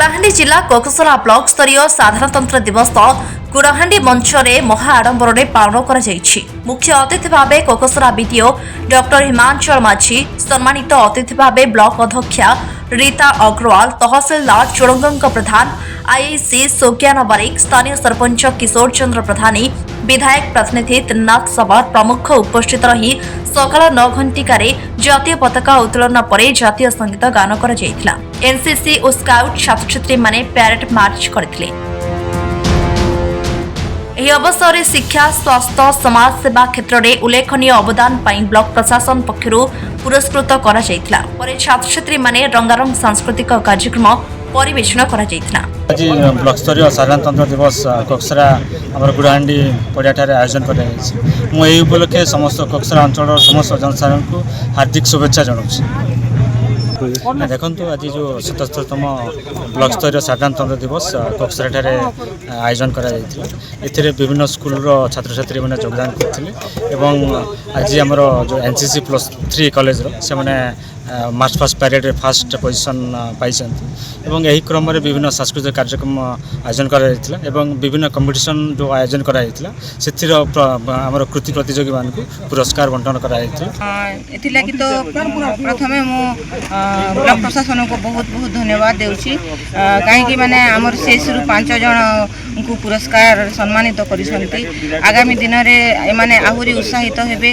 कलाहांडी जिला कोकसरा ब्लॉक स्तरीय साधारणतंत्र दिवस गुड़ाहांडी मंचरे महा आडंबर पालन कर मुख्य अतिथि भाव कोकसरा बीडीओ डॉक्टर हिमांचल माझी, सम्मानित अतिथि भाव ब्लॉक अध्यक्षा रीता अग्रवाल, तहसीलदार चुड़ंग प्रधान, आईआईसी सोज्ञान बारिक, स्थानीय सरपंच किशोर चंद्र प्रधानी, विधायक प्रतिनिधि त्रिनाथ सबर प्रमुख उपस्थित रही सकाल 9 घंटिकार जातीय पताका उत्तोलन पर जातीय संगीत गान कर एनसीसी और स्काउट छात्र छात्री माने प्यारेड मार्च करथिले। ଏହି ଅବସରରେ ଶିକ୍ଷା, ସ୍ୱାସ୍ଥ୍ୟ, ସମାଜ ସେବା କ୍ଷେତ୍ରରେ ଉଲ୍ଲେଖନୀୟ ଅବଦାନ ପାଇଁ ବ୍ଲକ ପ୍ରଶାସନ ପକ୍ଷରୁ ପୁରସ୍କୃତ କରାଯାଇଥିଲା। ପରେ ଛାତ୍ରଛାତ୍ରୀମାନେ ରଙ୍ଗାରଙ୍ଗ ସାଂସ୍କୃତିକ କାର୍ଯ୍ୟକ୍ରମ ପରିବେଷଣ କରାଯାଇଥିଲା। ଆଜି ବ୍ଲକ ସ୍ତରୀୟ ସାଧାରଣତନ୍ତ୍ର ଦିବସ କୋକସରା ଆମର ଗୁଡ଼ାହାଣ୍ଡି ପଡ଼ିଆଠାରେ ଆୟୋଜନ କରାଯାଇଛି। ମୁଁ ଏହି ଉପଲକ୍ଷେ ସମସ୍ତ କୋକସରା ଅଞ୍ଚଳର ସମସ୍ତ ଜନସାଧାରଣଙ୍କୁ ହାର୍ଦ୍ଦିକ शुभेच्छा ଜଣାଉଛି। देखु आज जो 77तम ब्लॉक स्तरीय साधारणतंत्र दिवस कोकसरा आयोजन कर विभिन्न स्कूल छात्र छात्री मैंने योगदान करते आज आमर जो एनसीसी +3 कॉलेज से मैंने march past parade first position पाई यही क्रम में विभिन्न सांस्कृतिक कार्यक्रम आयोजन कर विभिन्न कंपटीशन जो आयोजन करार कृति प्रतियोगी मान पुरस्कार बंटन कर तो प्रथम मु ब्लॉक प्रशासन को बहुत बहुत धन्यवाद देउछि कहीं माने आमर 6 रु 5 जन को पुरस्कार सम्मानित करिसंती। आगामी दिन रे एमाने आहुरी उत्साहित हेबे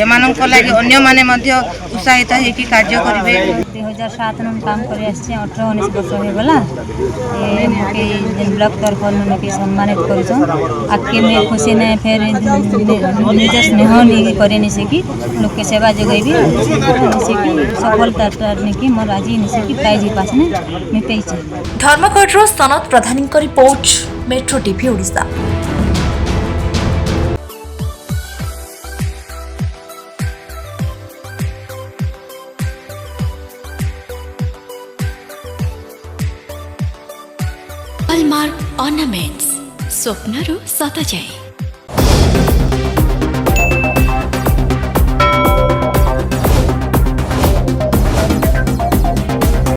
एमानक लागि अन्य माने मध्य उत्साहित हे कि कार्य करिवे। 2007 में काम करे आछि 18-19 वर्ष हो गला ए ब्लॉक तरफ के सम्मानित करिसो आके में खुशी ने फिर निज स्नेह नि करे से कि लोग के सेवा जगैबी से कि सफलता कि मोर आज निसे प्राइज पास ने मैं पेइछे। धर्मगढ़ सनत प्रधानी को report, metro TV Odisha. Hallmark ornaments स्वप्नरू सत जाए।